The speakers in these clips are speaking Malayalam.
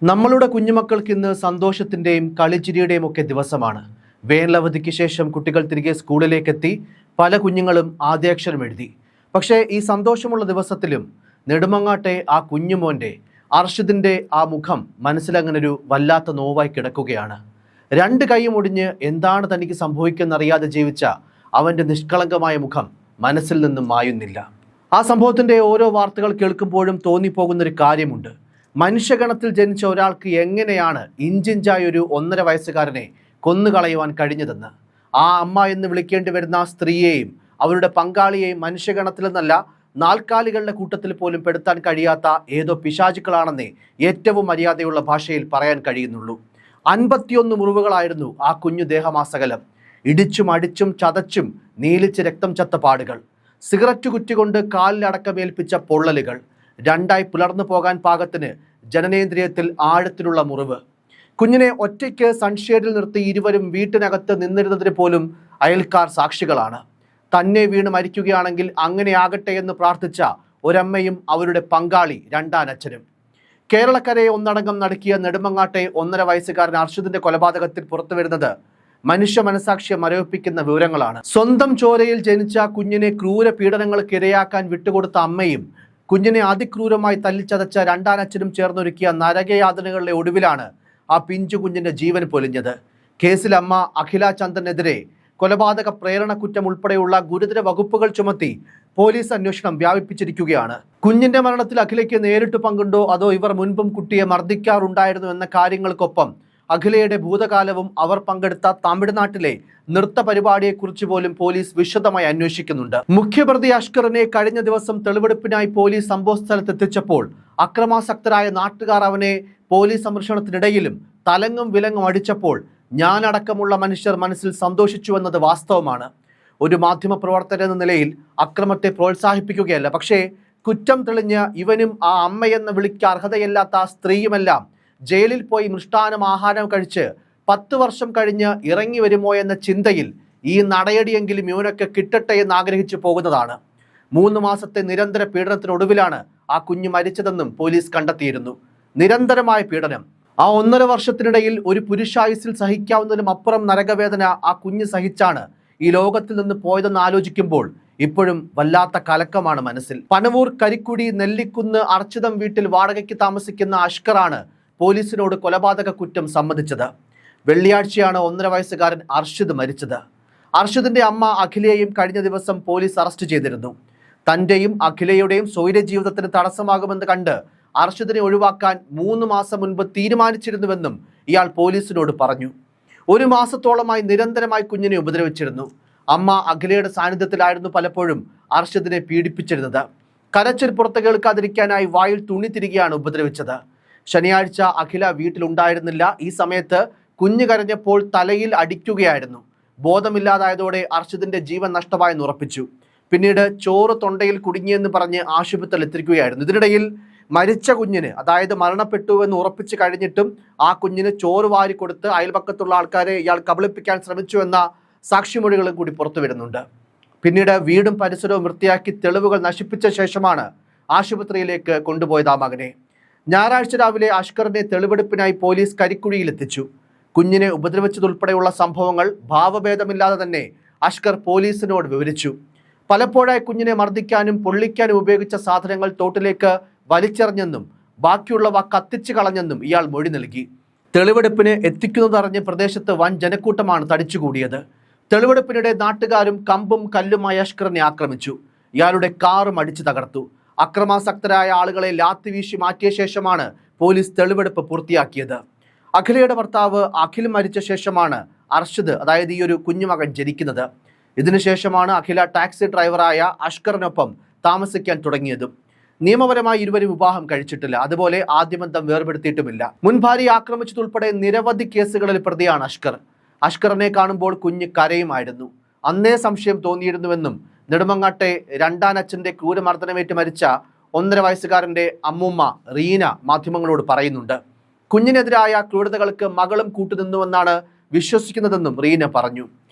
നമ്മളുടെ കുഞ്ഞുമക്കൾക്ക് ഇന്ന് സന്തോഷത്തിന്റെയും കളിച്ചിരിയുടെയും ഒക്കെ ദിവസമാണ്. വേനലവധിക്ക് ശേഷം കുട്ടികൾ തിരികെ സ്കൂളിലേക്ക് എത്തി. പല കുഞ്ഞുങ്ങളും ആദ്യാക്ഷരം എഴുതി. പക്ഷേ ഈ സന്തോഷമുള്ള ദിവസത്തിലും നെടുമങ്ങാട്ടെ ആ കുഞ്ഞുമോൻ്റെ അർഷിദിൻ്റെ ആ മുഖം മനസ്സിലങ്ങനൊരു വല്ലാത്ത നോവായി കിടക്കുകയാണ്. രണ്ട് കൈയും ഒടിഞ്ഞ് എന്താണ് തനിക്ക് സംഭവിക്കുന്നറിയാതെ ജീവിച്ച അവൻ്റെ നിഷ്കളങ്കമായ മുഖം മനസ്സിൽ നിന്നും മായുന്നില്ല. ആ സംഭവത്തിൻ്റെ ഓരോ വാർത്തകൾ കേൾക്കുമ്പോഴും തോന്നിപ്പോകുന്നൊരു കാര്യമുണ്ട്. മനുഷ്യഗണത്തിൽ ജനിച്ച ഒരാൾക്ക് എങ്ങനെയാണ് ഇഞ്ചിഞ്ചായ ഒരു 1.5 വയസ്സുകാരനെ കൊന്നുകളയുവാൻ കഴിഞ്ഞതെന്ന്. ആ അമ്മ എന്ന് വിളിക്കേണ്ടി വരുന്ന സ്ത്രീയെയും അവരുടെ പങ്കാളിയെയും മനുഷ്യഗണത്തിൽ നിന്നല്ല, നാൽക്കാലികളുടെ കൂട്ടത്തിൽ പോലും പെടുത്താൻ കഴിയാത്ത ഏതോ പിശാചുക്കളാണെന്നേ ഏറ്റവും മര്യാദയുള്ള ഭാഷയിൽ പറയാൻ കഴിയുന്നുള്ളൂ. 51 മുറിവുകളായിരുന്നു ആ കുഞ്ഞു ദേഹമാസകലം. ഇടിച്ചും അടിച്ചും ചതച്ചും നീലിച്ച് രക്തം ചത്ത പാടുകൾ, സിഗരറ്റ് കുറ്റികൊണ്ട് കാലിലടക്കമേൽപ്പിച്ച പൊള്ളലുകൾ, രണ്ടായി പുലർന്നു പോകാൻ പാകത്തിന് ജനനേന്ദ്രിയത്തിൽ ആഴത്തിലുള്ള മുറിവ്. കുഞ്ഞിനെ ഒറ്റയ്ക്ക് സൺഷേഡിൽ നിർത്തി ഇരുവരും വീട്ടിനകത്ത് നിന്നിരുന്നതിന് പോലും അയൽക്കാർ സാക്ഷികളാണ്. തന്നെ വീണ് മരിക്കുകയാണെങ്കിൽ അങ്ങനെ ആകട്ടെ എന്ന് പ്രാർത്ഥിച്ച ഒരമ്മയും അവരുടെ പങ്കാളി രണ്ടാനച്ഛനും. കേരളക്കരയെ ഒന്നടങ്കം നടുക്കിയ നെടുമങ്ങാട്ടെ 1.5 വയസ്സുകാരൻ അർഷിദിന്റെ കൊലപാതകത്തിൽ പുറത്തുവരുന്നത് മനുഷ്യ മനസാക്ഷിയെ മരവിപ്പിക്കുന്ന വിവരങ്ങളാണ്. സ്വന്തം ചോരയിൽ ജനിച്ച കുഞ്ഞിനെ ക്രൂര പീഡനങ്ങൾക്ക് ഇരയാക്കാൻ വിട്ടുകൊടുത്ത അമ്മയും കുഞ്ഞിനെ അതിക്രൂരമായി തല്ലിച്ചതച്ച രണ്ടാനച്ഛനും ചേർന്നൊരുക്കിയ നരകയാതനകളുടെ ഒടുവിലാണ് ആ പിഞ്ചു കുഞ്ഞിന്റെ ജീവൻ പൊലിഞ്ഞത്. കേസിൽ അമ്മ അഖില ചന്ദ്രനെതിരെ കൊലപാതക പ്രേരണ കുറ്റം ഉൾപ്പെടെയുള്ള ഗുരുതര വകുപ്പുകൾ ചുമത്തി പോലീസ് അന്വേഷണം വ്യാപിപ്പിച്ചിരിക്കുകയാണ്. കുഞ്ഞിന്റെ മരണത്തിൽ അഖിലയ്ക്ക് നേരിട്ട് പങ്കുണ്ടോ അതോ ഇവർ മുൻപും കുട്ടിയെ മർദ്ദിക്കാറുണ്ടായിരുന്നു എന്ന കാര്യങ്ങൾക്കൊപ്പം അഖിലയുടെ ഭൂതകാലവും അവർ പങ്കെടുത്ത തമിഴ്നാട്ടിലെ നൃത്ത പരിപാടിയെക്കുറിച്ച് പോലും പോലീസ് വിശദമായി അന്വേഷിക്കുന്നുണ്ട്. മുഖ്യപ്രതി അഷ്കറിനെ കഴിഞ്ഞ ദിവസം തെളിവെടുപ്പിനായി പോലീസ് സംഭവസ്ഥലത്തെത്തിച്ചപ്പോൾ അക്രമാസക്തരായ നാട്ടുകാർ അവനെ പോലീസ് സംരക്ഷണത്തിനിടയിലും തലങ്ങും വിലങ്ങും അടിച്ചപ്പോൾ ഞാനടക്കമുള്ള മനുഷ്യർ മനസ്സിൽ സന്തോഷിച്ചു എന്നത് വാസ്തവമാണ്. ഒരു മാധ്യമപ്രവർത്തകൻ എന്ന നിലയിൽ അക്രമത്തെ പ്രോത്സാഹിപ്പിക്കുകയല്ല, പക്ഷേ കുറ്റം തെളിഞ്ഞ് ഇവനും ആ അമ്മയെന്ന വിളിക്ക് അർഹതയില്ലാത്ത ആ സ്ത്രീയുമെല്ലാം ജയിലിൽ പോയി മൃഷ്ടാനം ആഹാരം കഴിച്ച് 10 വർഷം കഴിഞ്ഞ് ഇറങ്ങി വരുമോ എന്ന ചിന്തയിൽ ഈ നടയടിയെങ്കിലും ഇവനൊക്കെ കിട്ടട്ടെ എന്ന് ആഗ്രഹിച്ചു പോകുന്നതാണ്. 3 മാസത്തെ നിരന്തര പീഡനത്തിനൊടുവിലാണ് ആ കുഞ്ഞ് മരിച്ചതെന്നും പോലീസ് കണ്ടെത്തിയിരുന്നു. നിരന്തരമായ പീഡനം. ആ 1.5 വർഷത്തിനിടയിൽ ഒരു പുരുഷായുസിൽ സഹിക്കാവുന്നതിനും അപ്പുറം നരകവേദന ആ കുഞ്ഞ് സഹിച്ചാണ് ഈ ലോകത്തിൽ നിന്ന് പോയതെന്ന് ആലോചിക്കുമ്പോൾ ഇപ്പോഴും വല്ലാത്ത കലക്കമാണ് മനസ്സിൽ. പനവൂർ കരിക്കുടി നെല്ലിക്കുന്ന് അർച്ചിതം വീട്ടിൽ വാടകയ്ക്ക് താമസിക്കുന്ന അഷ്കറാണ് പോലീസിനോട് കൊലപാതക കുറ്റം സമ്മതിച്ചത്. വെള്ളിയാഴ്ചയാണ് 1.5 വയസ്സുകാരൻ അർഷിദ് മരിച്ചത്. അർഷിദിന്റെ അമ്മ അഖിലയെയും കഴിഞ്ഞ ദിവസം പോലീസ് അറസ്റ്റ് ചെയ്തിരുന്നു. തന്റെയും അഖിലയുടെയും സ്വൈര ജീവിതത്തിന് തടസ്സമാകുമെന്ന് കണ്ട് അർഷിദിനെ ഒഴിവാക്കാൻ 3 മാസം മുൻപ് തീരുമാനിച്ചിരുന്നുവെന്നും ഇയാൾ പോലീസിനോട് പറഞ്ഞു. 1 മാസത്തോളമായി നിരന്തരമായി കുഞ്ഞിനെ ഉപദ്രവിച്ചിരുന്നു. അമ്മ അഖിലയുടെ സാന്നിധ്യത്തിലായിരുന്നു പലപ്പോഴും അർഷിദിനെ പീഡിപ്പിച്ചിരുന്നത്. കരച്ചിൽ പുറത്ത് കേൾക്കാതിരിക്കാനായി വായിൽ തുണി തിരികെയാണ് ഉപദ്രവിച്ചത്. ശനിയാഴ്ച അഖില വീട്ടിലുണ്ടായിരുന്നില്ല. ഈ സമയത്ത് കുഞ്ഞ് കരഞ്ഞപ്പോൾ തലയിൽ അടിക്കുകയായിരുന്നു. ബോധമില്ലാതായതോടെ അർഷിദിന്റെ ജീവൻ നഷ്ടമായെന്ന് ഉറപ്പിച്ചു. പിന്നീട് ചോറ് തൊണ്ടയിൽ കുടുങ്ങിയെന്ന് പറഞ്ഞ് ആശുപത്രിയിൽ എത്തിക്കുകയായിരുന്നു. ഇതിനിടയിൽ മരിച്ച കുഞ്ഞിന്, അതായത് മരണപ്പെട്ടു എന്ന് ഉറപ്പിച്ചു കഴിഞ്ഞിട്ടും ആ കുഞ്ഞിന് ചോറ് വാരി കൊടുത്ത് അയൽപക്കത്തുള്ള ആൾക്കാരെ ഇയാൾ കബളിപ്പിക്കാൻ ശ്രമിച്ചു എന്ന സാക്ഷിമൊഴികളും കൂടി പുറത്തു വരുന്നുണ്ട്. പിന്നീട് വീടും പരിസരവും വൃത്തിയാക്കി തെളിവുകൾ നശിപ്പിച്ച ശേഷമാണ് ആശുപത്രിയിലേക്ക് കൊണ്ടുപോയത് ആ മകനെ. ഞായറാഴ്ച രാവിലെ അഷ്കറിനെ തെളിവെടുപ്പിനായി പോലീസ് കരിക്കുഴിയിലെത്തിച്ചു. കുഞ്ഞിനെ ഉപദ്രവിച്ചതുൾപ്പെടെയുള്ള സംഭവങ്ങൾ ഭാവഭേദമില്ലാതെ തന്നെ അഷ്കർ പോലീസിനോട് വിവരിച്ചു. പലപ്പോഴായി കുഞ്ഞിനെ മർദ്ദിക്കാനും പൊള്ളിക്കാനും ഉപയോഗിച്ച സാധനങ്ങൾ തോട്ടിലേക്ക് വലിച്ചെറിഞ്ഞെന്നും ബാക്കിയുള്ളവ കത്തിച്ചു കളഞ്ഞെന്നും ഇയാൾ മൊഴി നൽകി. തെളിവെടുപ്പിന് എത്തിക്കുന്നതറിഞ്ഞ് പ്രദേശത്ത് വൻ ജനക്കൂട്ടമാണ് തടിച്ചുകൂടിയത്. തെളിവെടുപ്പിനിടെ നാട്ടുകാരും കമ്പും കല്ലുമായി അഷ്കറിനെ ആക്രമിച്ചു. ഇയാളുടെ കാറും അടിച്ചു തകർത്തു. അക്രമാസക്തരായ ആളുകളെ ലാത്തി വീശി മാറ്റിയ ശേഷമാണ് പോലീസ് തെളിവെടുപ്പ് പൂർത്തിയാക്കിയത്. അഖിലയുടെ ഭർത്താവ് അഖിൽ മരിച്ച ശേഷമാണ് അർഷിദ്, അതായത് ഈ ഒരു കുഞ്ഞുമകൻ ജനിക്കുന്നത്. ഇതിനുശേഷമാണ് അഖില ടാക്സി ഡ്രൈവറായ അഷ്കറിനൊപ്പം താമസിക്കാൻ തുടങ്ങിയതും. നിയമപരമായി ഇരുവരും വിവാഹം കഴിച്ചിട്ടില്ല. അതുപോലെ ആദ്യബന്ധം വേർപെടുത്തിയിട്ടുമില്ല. മുൻ ഭാര്യയെ ആക്രമിച്ചതുൾപ്പെടെ നിരവധി കേസുകളിൽ പ്രതിയാണ് അഷ്കർ. അഷ്കറിനെ കാണുമ്പോൾ കുഞ്ഞ് കരയുമായിരുന്നു. അന്നേ സംശയം തോന്നിയിരുന്നുവെന്നും നെടുമങ്ങാട്ടെ രണ്ടാനച്ഛന്റെ ക്രൂരമർദ്ദനമേറ്റ് മരിച്ച 1.5 വയസ്സുകാരന്റെ അമ്മൂമ്മ റീന മാധ്യമങ്ങളോട് പറയുന്നുണ്ട്. കുഞ്ഞിനെതിരായ ക്രൂരതകൾക്ക് മകളും കൂട്ടുനിന്നുവെന്നാണ് വിശ്വസിക്കുന്നതെന്നും റീന പറഞ്ഞു.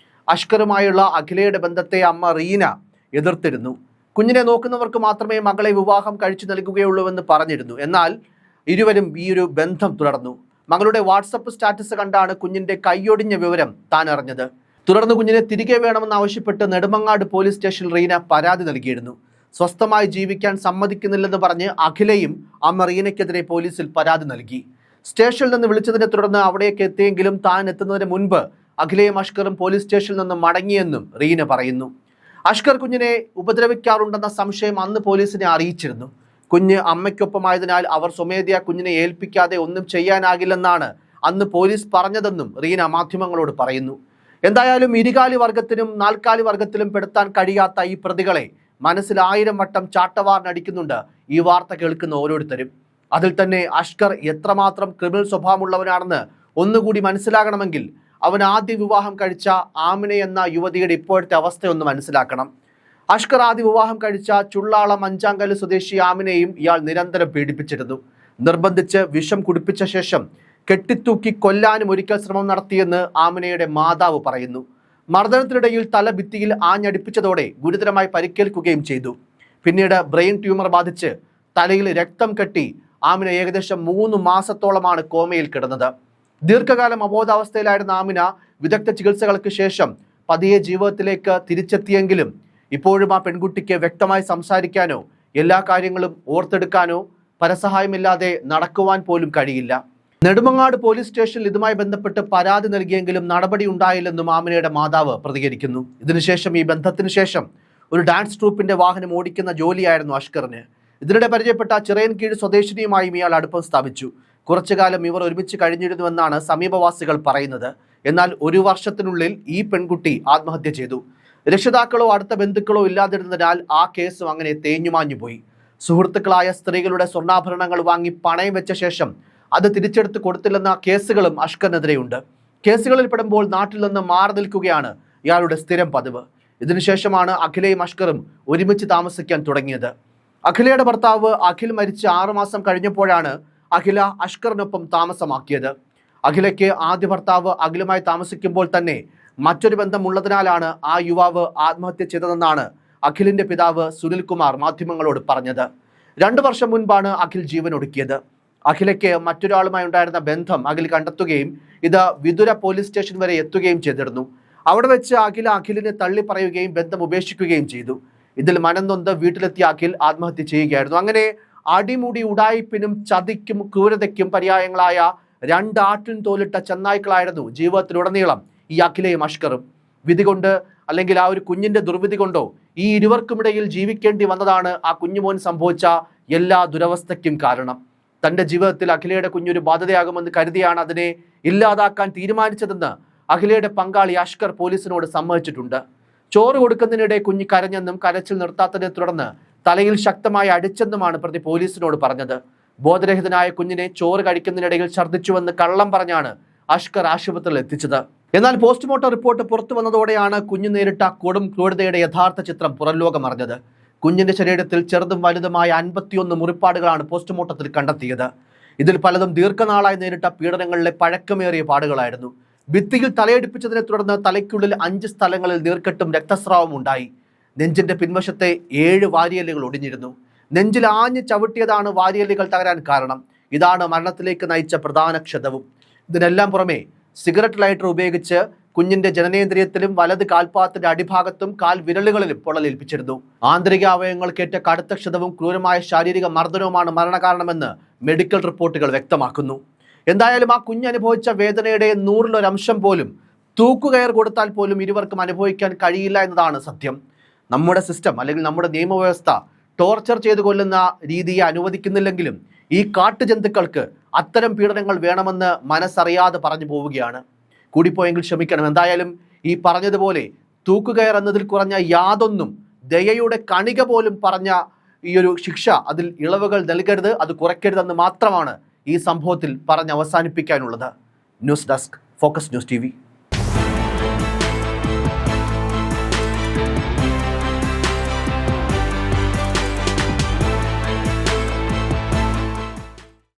അഷ്കറുമായുള്ള അഖിലയുടെ ബന്ധത്തെ അമ്മ റീന എതിർത്തിരുന്നു. കുഞ്ഞിനെ നോക്കുന്നവർക്ക് മാത്രമേ മകളെ വിവാഹം കഴിച്ചു നൽകുകയുള്ളൂവെന്ന് പറഞ്ഞിരുന്നു. എന്നാൽ ഇരുവരും ഈ ഒരു ബന്ധം തുടർന്നു. മകളുടെ വാട്സപ്പ് സ്റ്റാറ്റസ് കണ്ടാണ് കുഞ്ഞിന്റെ കൈയൊടിഞ്ഞ വിവരം താൻ അറിഞ്ഞത്. തുടർന്ന് കുഞ്ഞിനെ തിരികെ വേണമെന്നാവശ്യപ്പെട്ട് നെടുമങ്ങാട് പോലീസ് സ്റ്റേഷനിൽ റീന പരാതി നൽകിയിരുന്നു. സ്വസ്ഥമായി ജീവിക്കാൻ സമ്മതിക്കുന്നില്ലെന്ന് പറഞ്ഞ് അഖിലയും അമ്മ റീനയ്ക്കെതിരെ പോലീസിൽ പരാതി നൽകി. സ്റ്റേഷനിൽ നിന്ന് വിളിച്ചതിനെ തുടർന്ന് അവിടേക്ക് എത്തിയെങ്കിലും താൻ എത്തുന്നതിന് മുൻപ് അഖിലയും അഷ്കറും പോലീസ് സ്റ്റേഷനിൽ നിന്ന് മടങ്ങിയെന്നും റീന പറയുന്നു. അഷ്കർ കുഞ്ഞിനെ ഉപദ്രവിക്കാറുണ്ടെന്ന സംശയം അന്ന് പോലീസിനെ അറിയിച്ചിരുന്നു. കുഞ്ഞ് അമ്മയ്ക്കൊപ്പമായതിനാൽ അവർ സ്വമേധയാ കുഞ്ഞിനെ ഏൽപ്പിക്കാതെ ഒന്നും ചെയ്യാനാകില്ലെന്നാണ് അന്ന് പോലീസ് പറഞ്ഞതെന്നും റീന മാധ്യമങ്ങളോട് പറയുന്നു. എന്തായാലും ഇരുകാലി വർഗത്തിനും നാൽക്കാലി വർഗത്തിലും പെടുത്താൻ കഴിയാത്ത ഈ പ്രതികളെ മനസ്സിൽ 1000 വട്ടം ചാട്ടവാറിനടിക്കുന്നുണ്ട് ഈ വാർത്ത കേൾക്കുന്ന ഓരോരുത്തരും. അതിൽ തന്നെ അഷ്കർ എത്രമാത്രം ക്രിമിനൽ സ്വഭാവമുള്ളവനാണെന്ന് ഒന്നുകൂടി മനസ്സിലാകണമെങ്കിൽ അവൻ ആദ്യ വിവാഹം കഴിച്ച ആമിന എന്ന യുവതിയുടെ ഇപ്പോഴത്തെ അവസ്ഥയൊന്ന് മനസ്സിലാക്കണം. അഷ്കർ ആദ്യ വിവാഹം കഴിച്ച ചുള്ളാളം അഞ്ചാങ്കല് സ്വദേശി ആമിനെയും ഇയാൾ നിരന്തരം പീഡിപ്പിച്ചിരുന്നു. നിർബന്ധിച്ച് വിഷം കുടിപ്പിച്ച ശേഷം കെട്ടിത്തൂക്കി കൊല്ലാനും ഒരിക്കൽ ശ്രമം നടത്തിയെന്ന് ആമിനയുടെ മാതാവ് പറയുന്നു. മർദ്ദനത്തിനിടയിൽ തല ഭിത്തിയിൽ ആഞ്ഞടിപ്പിച്ചതോടെ ഗുരുതരമായി പരിക്കേൽക്കുകയും ചെയ്തു. പിന്നീട് ബ്രെയിൻ ട്യൂമർ ബാധിച്ച് തലയിൽ രക്തം കെട്ടി ആമിന ഏകദേശം 3 മാസത്തോളമാണ് കോമയിൽ കിടന്നത്. ദീർഘകാലം അബോധാവസ്ഥയിലായിരുന്ന ആമിന വിദഗ്ധ ചികിത്സകൾക്ക് ശേഷം പതിയെ ജീവിതത്തിലേക്ക് തിരിച്ചെത്തിയെങ്കിലും ഇപ്പോഴും ആ പെൺകുട്ടിക്ക് വ്യക്തമായി സംസാരിക്കാനോ എല്ലാ കാര്യങ്ങളും ഓർത്തെടുക്കാനോ പരസഹായമില്ലാതെ നടക്കുവാൻ പോലും കഴിയില്ല. നെടുമങ്ങാട് പോലീസ് സ്റ്റേഷനിൽ ഇതുമായി ബന്ധപ്പെട്ട് പരാതി നൽകിയെങ്കിലും നടപടി ഉണ്ടായില്ലെന്നും ആമിനയുടെ മാതാവ് പ്രതികരിക്കുന്നു. ഇതിനുശേഷം ഈ ബന്ധത്തിന് ശേഷം ഒരു ഡാൻസ് ട്രൂപ്പിന്റെ വാഹനം ഓടിക്കുന്ന ജോലിയായിരുന്നു അഷ്കറിന്. ഇതിനിടെ പരിചയപ്പെട്ട ചിറയൻകീഴ് സ്വദേശിനിയുമായും ഇയാൾ അടുപ്പം സ്ഥാപിച്ചു. കുറച്ചുകാലം ഇവർ ഒരുമിച്ച് കഴിഞ്ഞിരുന്നുവെന്നാണ് സമീപവാസികൾ പറയുന്നത്. എന്നാൽ 1 വർഷത്തിനുള്ളിൽ ഈ പെൺകുട്ടി ആത്മഹത്യ ചെയ്തു. രക്ഷിതാക്കളോ അടുത്ത ബന്ധുക്കളോ ഇല്ലാതിരുന്നതിനാൽ ആ കേസും അങ്ങനെ തേഞ്ഞുമാഞ്ഞുപോയി. സുഹൃത്തുക്കളായ സ്ത്രീകളുടെ സ്വർണ്ണാഭരണങ്ങൾ വാങ്ങി പണയം വെച്ച ശേഷം അത് തിരിച്ചെടുത്ത് കൊടുത്തില്ലെന്ന കേസുകളും അഷ്കറിനെതിരെയുണ്ട്. കേസുകളിൽ പെടുമ്പോൾ നാട്ടിൽ നിന്ന് മാറി നിൽക്കുകയാണ് ഇയാളുടെ സ്ഥിരം പതിവ്. ഇതിനുശേഷമാണ് അഖിലയും അഷ്കറും ഒരുമിച്ച് താമസിക്കാൻ തുടങ്ങിയത്. അഖിലയുടെ ഭർത്താവ് അഖിൽ മരിച്ച് 6 മാസം കഴിഞ്ഞപ്പോഴാണ് അഖില അഷ്കറിനൊപ്പം താമസമാക്കിയത്. അഖിലയ്ക്ക് ആദ്യ ഭർത്താവ് അഖിലുമായി താമസിക്കുമ്പോൾ തന്നെ മറ്റൊരു ബന്ധമുള്ളതിനാലാണ് ആ യുവാവ് ആത്മഹത്യ ചെയ്തതെന്നാണ് അഖിലിന്റെ പിതാവ് സുനിൽകുമാർ മാധ്യമങ്ങളോട് പറഞ്ഞത്. 2 വർഷം മുൻപാണ് അഖിൽ ജീവനൊടുക്കിയത്. അഖിലയ്ക്ക് മറ്റൊരാളുമായി ഉണ്ടായിരുന്ന ബന്ധം അഖിൽ കണ്ടെത്തുകയും ഇത് വിതുര പോലീസ് സ്റ്റേഷൻ വരെ എത്തുകയും ചെയ്തിരുന്നു. അവിടെ വെച്ച് അഖിലിനെ തള്ളി പറയുകയും ബന്ധം ഉപേക്ഷിക്കുകയും ചെയ്തു. ഇതിൽ മനംനൊന്ത് വീട്ടിലെത്തിയ അഖിൽ ആത്മഹത്യ ചെയ്യുകയായിരുന്നു. അങ്ങനെ അടിമുടി ഉടായിപ്പിനും ചതിക്കും ക്രൂരതയ്ക്കും പര്യായങ്ങളായ 2 ആട്ടിൻ തോലിട്ട ചെന്നായ്ക്കളായിരുന്നു ജീവിതത്തിലുടനീളം ഈ അഖിലയും അഷ്കറും. വിധി കൊണ്ട് അല്ലെങ്കിൽ ആ ഒരു കുഞ്ഞിന്റെ ദുർവിധി കൊണ്ടോ ഈ ഇരുവർക്കുമിടയിൽ ജീവിക്കേണ്ടി വന്നതാണ് ആ കുഞ്ഞുമോൻ സംഭവിച്ച എല്ലാ ദുരവസ്ഥയ്ക്കും കാരണം. തന്റെ ജീവിതത്തിൽ അഖിലയുടെ കുഞ്ഞൊരു ബാധ്യതയാകുമെന്ന് കരുതിയാണ് അതിനെ ഇല്ലാതാക്കാൻ തീരുമാനിച്ചതെന്ന് അഖിലയുടെ പങ്കാളി അഷ്കർ പോലീസിനോട് സമ്മതിച്ചിട്ടുണ്ട്. ചോറ് കൊടുക്കുന്നതിനിടെ കുഞ്ഞ് കരഞ്ഞെന്നും കരച്ചിൽ നിർത്താത്തതിനെ തുടർന്ന് തലയിൽ ശക്തമായി അടിച്ചെന്നുമാണ് പ്രതി പോലീസിനോട് പറഞ്ഞത്. ബോധരഹിതനായ കുഞ്ഞിനെ ചോറ് കഴിക്കുന്നതിനിടയിൽ ഛർദ്ദിച്ചുവെന്ന് കള്ളം പറഞ്ഞാണ് അഷ്കർ ആശുപത്രിയിൽ എത്തിച്ചത്. എന്നാൽ പോസ്റ്റ്മോർട്ടം റിപ്പോർട്ട് പുറത്തു വന്നതോടെയാണ് കുഞ്ഞ് നേരിട്ട കൊടും ക്രൂരതയുടെ യഥാർത്ഥ ചിത്രം പുറംലോകം അറിഞ്ഞത്. കുഞ്ഞിന്റെ ശരീരത്തിൽ ചെറുതും വലുതുമായ 51 മുറിപ്പാടുകളാണ് പോസ്റ്റ്മോർട്ടത്തിൽ കണ്ടെത്തിയത്. ഇതിൽ പലതും ദീർഘനാളായി നേരിട്ട പീഡനങ്ങളിലെ പഴക്കമേറിയ പാടുകളായിരുന്നു. ഭിത്തിയിൽ തലയടിപ്പിച്ചതിനെ തുടർന്ന് തലയ്ക്കുള്ളിൽ 5 സ്ഥലങ്ങളിൽ നീർക്കെട്ടും രക്തസ്രാവവും ഉണ്ടായി. നെഞ്ചിന്റെ പിൻവശത്തെ 7 വാരിയല്ലുകൾ ഒടിഞ്ഞിരുന്നു. നെഞ്ചിൽ ആഞ്ഞ് ചവിട്ടിയതാണ് വാരിയല്ലുകൾ തകരാൻ കാരണം. ഇതാണ് മരണത്തിലേക്ക് നയിച്ച പ്രധാന ക്ഷതവും. ഇതിനെല്ലാം പുറമെ സിഗരറ്റ് ലൈറ്റർ ഉപയോഗിച്ച് കുഞ്ഞിന്റെ ജനനേന്ദ്രിയത്തിലും വലത് കാൽപാദത്തിന്റെ അടിഭാഗത്തും കാൽ വിരലുകളിലും പൊള്ളലേൽപ്പിച്ചിരുന്നു. ആന്തരിക അവയവങ്ങൾക്കേറ്റ കടുത്ത ക്ഷതവും ക്രൂരമായ ശാരീരിക മർദ്ദനവുമാണ് മരണകാരണമെന്ന് മെഡിക്കൽ റിപ്പോർട്ടുകൾ വ്യക്തമാക്കുന്നു. എന്തായാലും ആ കുഞ്ഞ് അനുഭവിച്ച വേദനയുടെ 100% പോലും തൂക്കുകയർ കൊടുത്താൽ പോലും ഇരുവർക്കും അനുഭവിക്കാൻ കഴിയില്ല എന്നതാണ് സത്യം. നമ്മുടെ സിസ്റ്റം അല്ലെങ്കിൽ നമ്മുടെ നിയമവ്യവസ്ഥ ടോർച്ചർ ചെയ്ത് കൊല്ലുന്ന രീതിയെ അനുവദിക്കുന്നില്ലെങ്കിലും ഈ കാട്ടുജന്തുക്കൾക്ക് അത്തരം പീഡനങ്ങൾ വേണമെന്ന് മനസ്സറിയാതെ പറഞ്ഞു പോവുകയാണ്. കൂടിപ്പോയെങ്കിൽ ക്ഷമിക്കണം. എന്തായാലും ഈ പറഞ്ഞതുപോലെ തൂക്കുകയർ എന്നതിൽ കുറഞ്ഞ യാതൊന്നും ദയയുടെ കണിക പോലും പറഞ്ഞ ഈ ഒരു ശിക്ഷ അതിൽ ഇളവുകൾ നൽകരുത്, അത് കുറയ്ക്കരുതെന്ന് മാത്രമാണ് ഈ സംഭവത്തിൽ പറഞ്ഞ് അവസാനിപ്പിക്കാനുള്ളത്. News desk, focus news TV.